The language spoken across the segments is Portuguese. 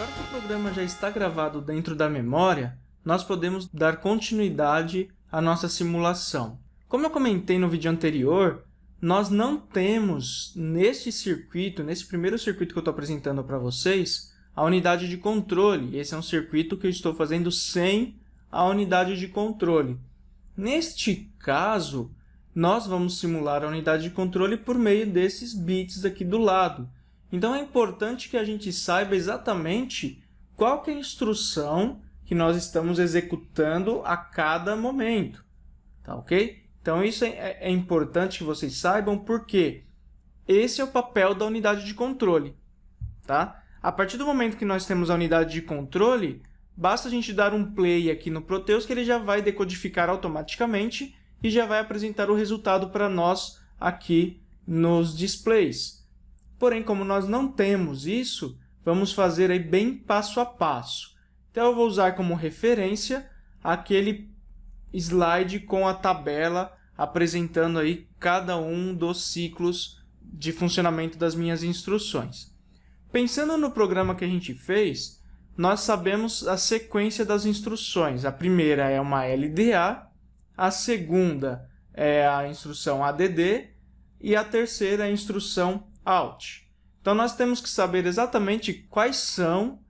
Agora que o programa já está gravado dentro da memória, nós podemos dar continuidade à nossa simulação. Como eu comentei no vídeo anterior, nós não temos nesse circuito, nesse primeiro circuito que eu estou apresentando para vocês, a unidade de controle. Esse é um circuito que eu estou fazendo sem a unidade de controle. Neste caso, nós vamos simular a unidade de controle por meio desses bits aqui do lado. Então, é importante que a gente saiba exatamente qual que é a instrução que nós estamos executando a cada momento. Tá ok? Então, isso é importante que vocês saibam, porque esse é o papel da unidade de controle. Tá? A partir do momento que nós temos a unidade de controle, basta a gente dar um play aqui no Proteus que ele já vai decodificar automaticamente e já vai apresentar o resultado para nós aqui nos displays. Porém, como nós não temos isso, vamos fazer aí bem passo a passo. Então, eu vou usar como referência aquele slide com a tabela apresentando aí cada um dos ciclos de funcionamento das minhas instruções. Pensando no programa que a gente fez, nós sabemos a sequência das instruções. A primeira é uma LDA, a segunda é a instrução ADD e a terceira é a instrução out. Então, nós temos que saber exatamente quais são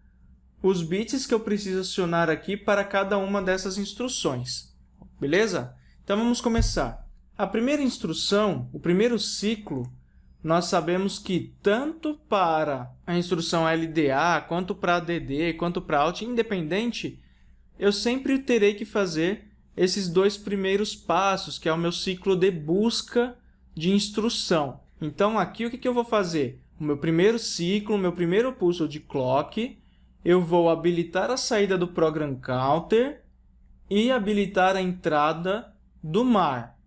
os bits que eu preciso acionar aqui para cada uma dessas instruções. Beleza? Então, vamos começar. A primeira instrução, o primeiro ciclo, nós sabemos que tanto para a instrução LDA, quanto para ADD, quanto para out, independente, eu sempre terei que fazer esses dois primeiros passos, que é o meu ciclo de busca de instrução. Então, aqui o que eu vou fazer? O meu primeiro ciclo, o meu primeiro pulso de clock, eu vou habilitar a saída do Program Counter e habilitar a entrada do mar.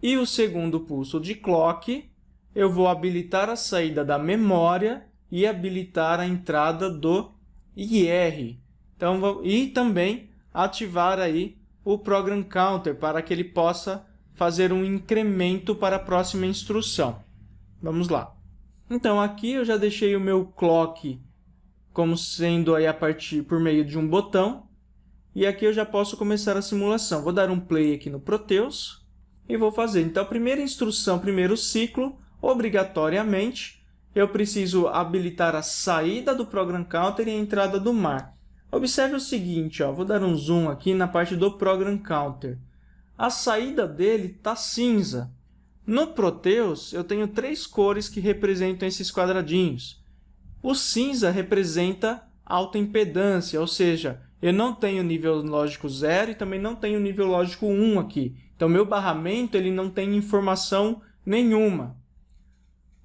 E o segundo pulso de clock, eu vou habilitar a saída da memória e habilitar a entrada do IR. Então, e também ativar aí o Program Counter para que ele possa fazer um incremento para a próxima instrução. Vamos lá. Então, aqui eu já deixei o meu clock como sendo aí por meio de um botão. E aqui eu já posso começar a simulação. Vou dar um play aqui no Proteus e vou fazer. Então, a primeira instrução, primeiro ciclo, obrigatoriamente, eu preciso habilitar a saída do Program Counter e a entrada do mar. Observe o seguinte, ó, vou dar um zoom aqui na parte do Program Counter. A saída dele está cinza. No Proteus, eu tenho três cores que representam esses quadradinhos. O cinza representa alta impedância, ou seja, eu não tenho nível lógico 0 e também não tenho nível lógico 1 aqui. Então, meu barramento ele não tem informação nenhuma.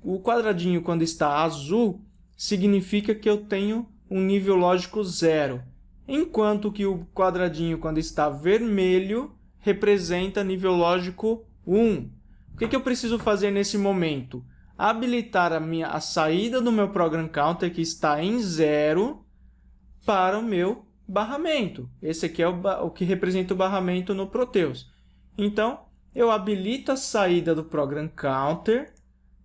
O quadradinho, quando está azul, significa que eu tenho um nível lógico 0. Enquanto que o quadradinho, quando está vermelho, representa nível lógico 1. O que eu preciso fazer nesse momento? Habilitar a saída do meu Program Counter, que está em 0, para o meu barramento. Esse aqui é o que representa o barramento no Proteus. Então, eu habilito a saída do Program Counter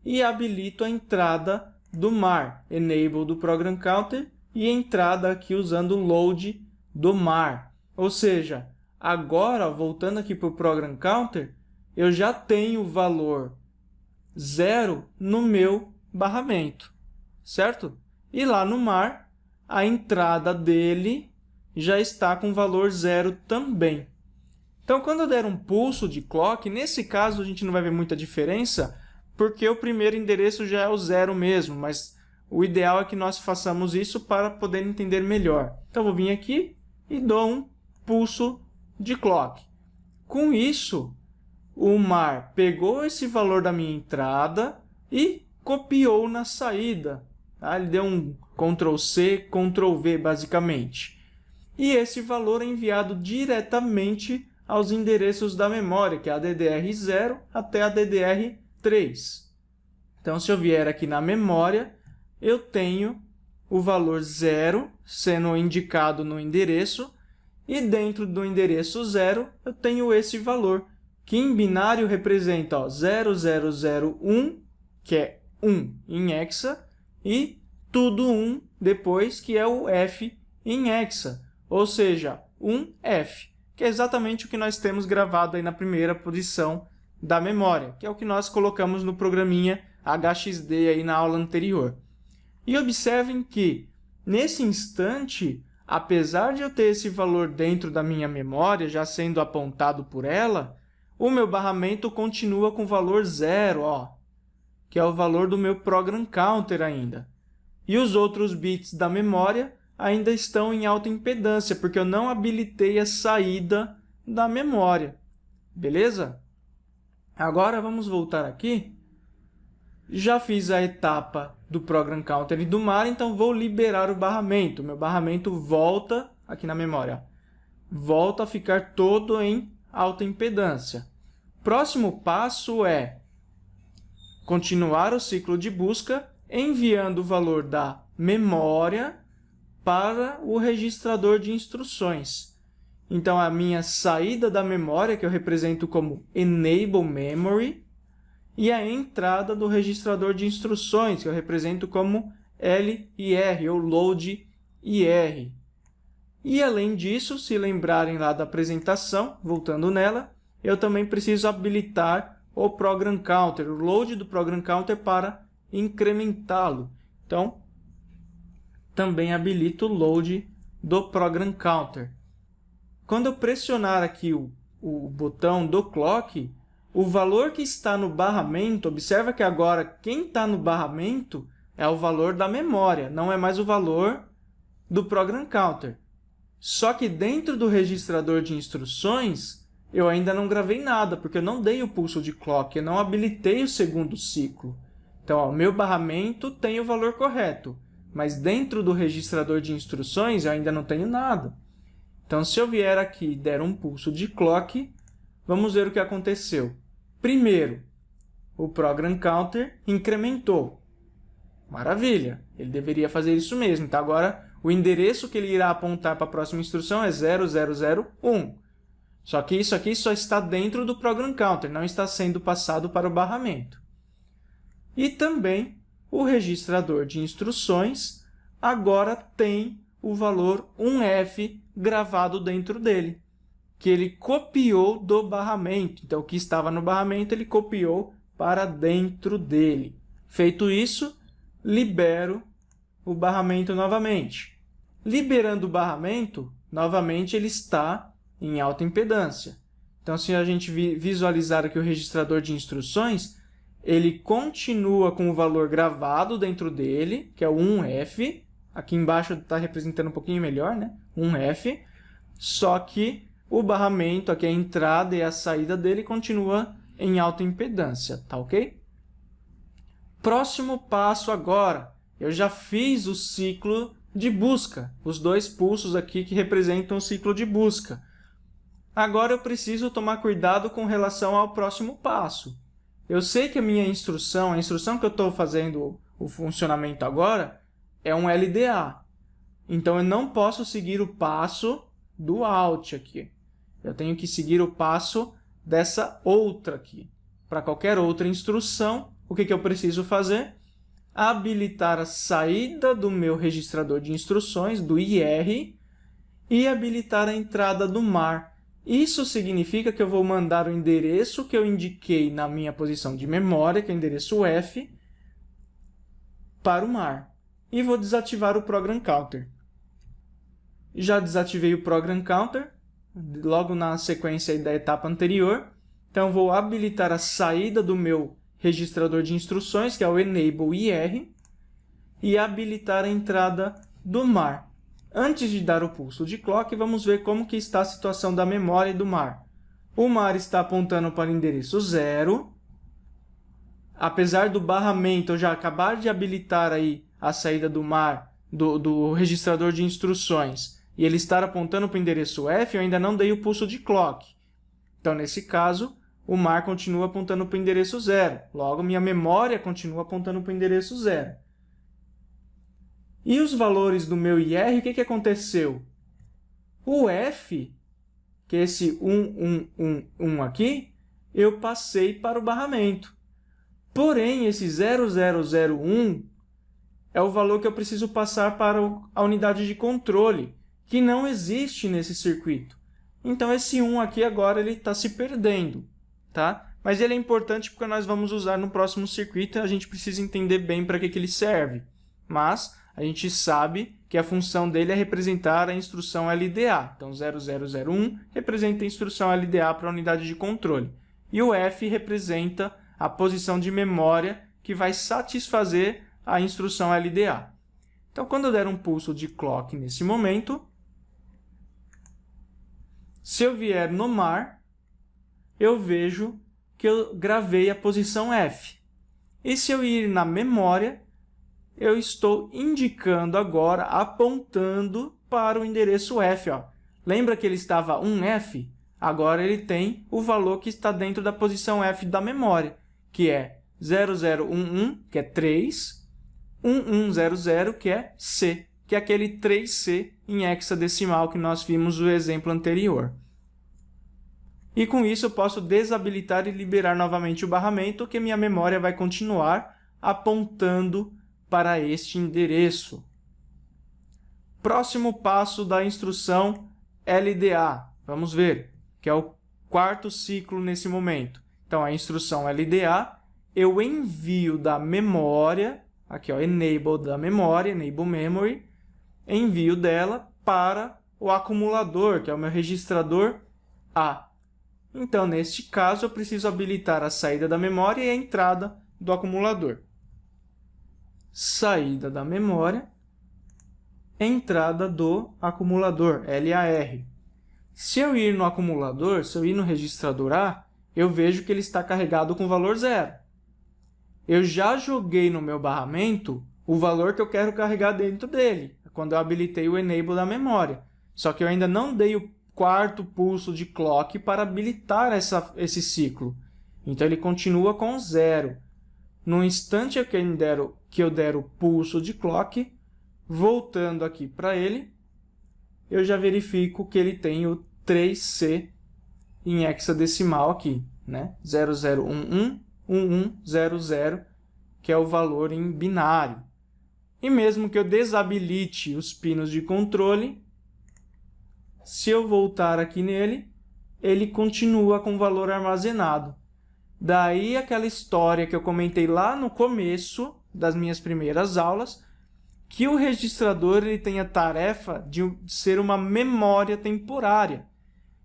e habilito a entrada do mar. Enable do Program Counter e entrada aqui usando o load do mar. Ou seja, agora, voltando aqui para o Program Counter, eu já tenho o valor 0 no meu barramento, certo? E lá no mar, a entrada dele já está com valor 0 também. Então, quando eu der um pulso de clock, nesse caso a gente não vai ver muita diferença, porque o primeiro endereço já é o 0 mesmo, mas o ideal é que nós façamos isso para poder entender melhor. Então, eu vou vir aqui e dou um pulso de clock. Com isso, o mar pegou esse valor da minha entrada e copiou na saída. Tá? Ele deu um Ctrl+C, Ctrl+V, basicamente. E esse valor é enviado diretamente aos endereços da memória, que é a DDR0 até a DDR3. Então, se eu vier aqui na memória, eu tenho o valor 0 sendo indicado no endereço, e dentro do endereço 0 eu tenho esse valor, que em binário representa 0001, que é 1 em hexa, e tudo 1 depois, que é o F em hexa, ou seja, 1F, que é exatamente o que nós temos gravado aí na primeira posição da memória, que é o que nós colocamos no programinha HXD aí na aula anterior. E observem que, nesse instante, apesar de eu ter esse valor dentro da minha memória, já sendo apontado por ela, o meu barramento continua com o valor 0, ó, que é o valor do meu program counter ainda. E os outros bits da memória ainda estão em alta impedância, porque eu não habilitei a saída da memória. Beleza? Agora vamos voltar aqui. Já fiz a etapa do program counter e do mar, então vou liberar o barramento. Meu barramento volta aqui na memória. Volta a ficar todo em alta impedância. Próximo passo é continuar o ciclo de busca, enviando o valor da memória para o registrador de instruções. Então, a minha saída da memória, que eu represento como Enable Memory, e a entrada do registrador de instruções, que eu represento como LIR, ou Load IR. E, além disso, se lembrarem lá da apresentação, voltando nela, eu também preciso habilitar o Program Counter, o load do Program Counter para incrementá-lo. Então, também habilito o load do Program Counter. Quando eu pressionar aqui o botão do clock, o valor que está no barramento, observa que agora quem está no barramento é o valor da memória, não é mais o valor do Program Counter. Só que dentro do registrador de instruções, eu ainda não gravei nada, porque eu não dei o pulso de clock, eu não habilitei o segundo ciclo. Então, o meu barramento tem o valor correto, mas dentro do registrador de instruções eu ainda não tenho nada. Então, se eu vier aqui e der um pulso de clock, vamos ver o que aconteceu. Primeiro, o Program Counter incrementou. Maravilha, ele deveria fazer isso mesmo. Então, agora, o endereço que ele irá apontar para a próxima instrução é 0001. Só que isso aqui só está dentro do Program Counter, não está sendo passado para o barramento. E também o registrador de instruções agora tem o valor 1F gravado dentro dele, que ele copiou do barramento. Então, o que estava no barramento, ele copiou para dentro dele. Feito isso, libero o barramento novamente. Liberando o barramento, novamente ele está em alta impedância. Então, se a gente visualizar aqui o registrador de instruções, ele continua com o valor gravado dentro dele, que é o 1F. Aqui embaixo está representando um pouquinho melhor, né? 1F. Só que o barramento, aqui a entrada e a saída dele, continua em alta impedância, tá ok? Próximo passo agora. Eu já fiz o ciclo de busca, os dois pulsos aqui que representam o ciclo de busca. Agora eu preciso tomar cuidado com relação ao próximo passo. Eu sei que a minha instrução, a instrução que eu estou fazendo o funcionamento agora, é um LDA. Então, eu não posso seguir o passo do Alt aqui. Eu tenho que seguir o passo dessa outra aqui. Para qualquer outra instrução, o que eu preciso fazer? Habilitar a saída do meu registrador de instruções, do IR, e habilitar a entrada do mar. Isso significa que eu vou mandar o endereço que eu indiquei na minha posição de memória, que é o endereço F, para o mar. E vou desativar o Program Counter. Já desativei o Program Counter, logo na sequência da etapa anterior. Então, vou habilitar a saída do meu registrador de instruções, que é o Enable IR, e habilitar a entrada do mar. Antes de dar o pulso de clock, vamos ver como que está a situação da memória e do mar. O mar está apontando para o endereço 0. Apesar do barramento eu já acabar de habilitar aí a saída do mar do registrador de instruções e ele estar apontando para o endereço F, eu ainda não dei o pulso de clock. Então, nesse caso, o mar continua apontando para o endereço 0. Logo, minha memória continua apontando para o endereço 0. E os valores do meu IR, o que aconteceu? O F, que é esse 1111 aqui, eu passei para o barramento. Porém, esse 0001, é o valor que eu preciso passar para a unidade de controle, que não existe nesse circuito. Então, esse 1 aqui agora está se perdendo, tá? Mas ele é importante porque nós vamos usar no próximo circuito e a gente precisa entender bem para que ele serve. Mas a gente sabe que a função dele é representar a instrução LDA. Então, 0001 representa a instrução LDA para a unidade de controle. E o F representa a posição de memória que vai satisfazer a instrução LDA. Então, quando eu der um pulso de clock nesse momento, se eu vier no mar, eu vejo que eu gravei a posição F. E se eu ir na memória, eu estou indicando agora, apontando para o endereço F. Ó. Lembra que ele estava 1F? Agora ele tem o valor que está dentro da posição F da memória, que é 0011, que é 3, 1100, que é C, que é aquele 3C em hexadecimal que nós vimos no exemplo anterior. E com isso eu posso desabilitar e liberar novamente o barramento, que minha memória vai continuar apontando para este endereço. Próximo passo da instrução LDA. Vamos ver, que é o quarto ciclo nesse momento. Então, a instrução LDA, eu envio da memória, aqui ó, enable da memória, enable memory, envio dela para o acumulador, que é o meu registrador A. Então, neste caso, eu preciso habilitar a saída da memória e a entrada do acumulador. Saída da memória, entrada do acumulador, LAR. Se eu ir no acumulador, se eu ir no registrador A, eu vejo que ele está carregado com valor 0. Eu já joguei no meu barramento o valor que eu quero carregar dentro dele, quando eu habilitei o enable da memória. Só que eu ainda não dei o quarto pulso de clock para habilitar esse ciclo. Então, ele continua com 0. No instante que eu der o pulso de clock, voltando aqui para ele, eu já verifico que ele tem o 3C em hexadecimal aqui, né? 0011, 1100, que é o valor em binário. E mesmo que eu desabilite os pinos de controle, se eu voltar aqui nele, ele continua com o valor armazenado. Daí aquela história que eu comentei lá no começo das minhas primeiras aulas, que o registrador ele tem a tarefa de ser uma memória temporária.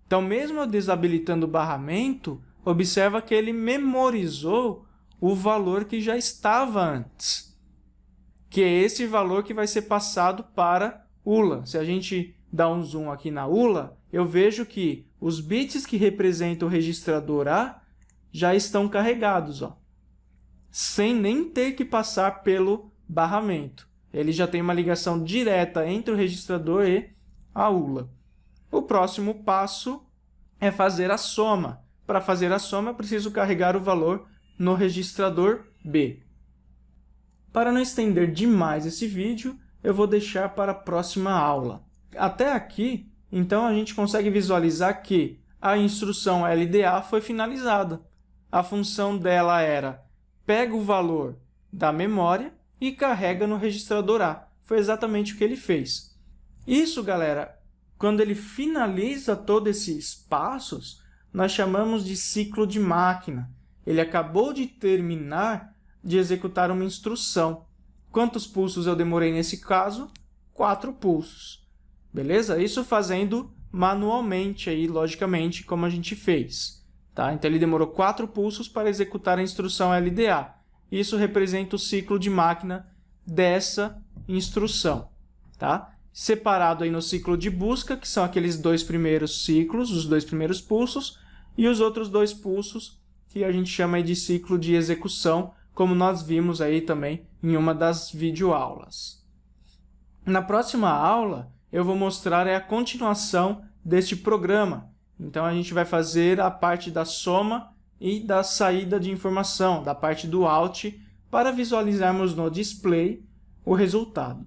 Então, mesmo eu desabilitando o barramento, observa que ele memorizou o valor que já estava antes, que é esse valor que vai ser passado para ULA. Se a gente dá um zoom aqui na ULA, eu vejo que os bits que representam o registrador A já estão carregados, ó, sem nem ter que passar pelo barramento. Ele já tem uma ligação direta entre o registrador e a ULA. O próximo passo é fazer a soma. Para fazer a soma, eu preciso carregar o valor no registrador B. Para não estender demais esse vídeo, eu vou deixar para a próxima aula. Até aqui, então, a gente consegue visualizar que a instrução LDA foi finalizada. A função dela era pega o valor da memória e carrega no registrador A. Foi exatamente o que ele fez. Isso, galera, quando ele finaliza todos esses passos, nós chamamos de ciclo de máquina. Ele acabou de terminar de executar uma instrução. Quantos pulsos eu demorei nesse caso? 4 pulsos. Beleza? Isso fazendo manualmente, aí, logicamente, como a gente fez. Tá? Então, ele demorou 4 pulsos para executar a instrução LDA. Isso representa o ciclo de máquina dessa instrução. Tá? Separado aí no ciclo de busca, que são aqueles 2 primeiros ciclos, os 2 primeiros pulsos, e os outros 2 pulsos que a gente chama aí de ciclo de execução, como nós vimos aí também em uma das videoaulas. Na próxima aula, eu vou mostrar a continuação deste programa. Então, a gente vai fazer a parte da soma e da saída de informação, da parte do out, para visualizarmos no display o resultado.